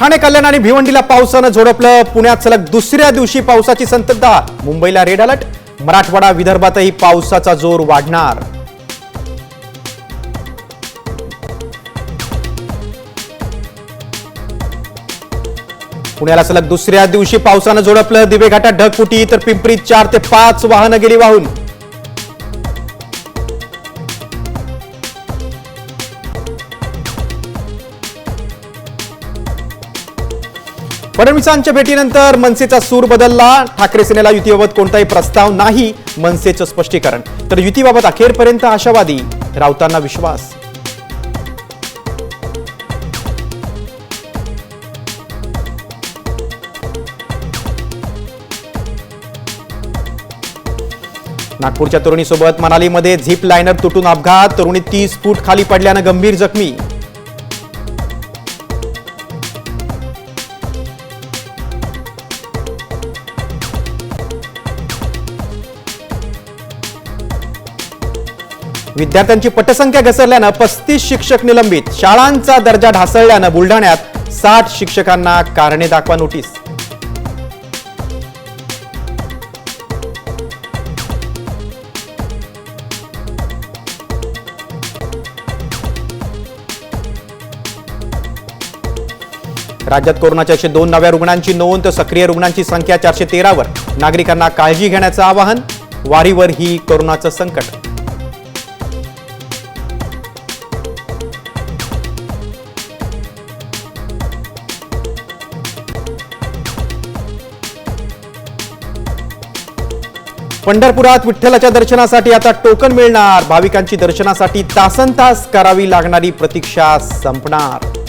ठाणे, कल्याण आणि भिवंडीला पावसानं झोडपलं. पुण्यात सलग दुसऱ्या दिवशी पावसाची संततधार. मुंबईला रेड अलर्ट. मराठवाडा, विदर्भातही पावसाचा जोर वाढणार. पुण्याला सलग दुसऱ्या दिवशी पावसानं झोडपलं. दिवे घाटात ढगफुटी तर पिंपरीत 4 ते 5 वाहनं गेली वाहून. फडणवीसांच्या भेटीनंतर मनसेचा सूर बदलला. ठाकरे सेनेला युतीबाबत कोणताही प्रस्ताव नाही, मनसेचं स्पष्टीकरण. तर युतीबाबत अखेरपर्यंत आशावादी, राऊतांना विश्वास. नागपूरच्या तरुणीसोबत मनालीमध्ये झिप लायनर तुटून अपघात. तरुणी 30 फूट खाली पडल्यानं गंभीर जखमी. विद्यार्थ्यांची पटसंख्या घसरल्यानं 35 शिक्षक निलंबित. शाळांचा दर्जा ढासळल्यानं बुलढाण्यात 60 शिक्षकांना कारणे दाखवा नोटीस. राज्यात कोरोनाच्या 102 नव्या रुग्णांची नोंद. सक्रिय रुग्णांची संख्या 413 वर. नागरिकांना काळजी घेण्याचं आवाहन. वारीवर ही कोरोनाचं संकट. पंढरपुरात विठ्ठलाच्या दर्शनासाठी आता टोकन मिळणार. भाविकांची दर्शनासाठी तासनतास करावी लागणारी प्रतीक्षा संपणार.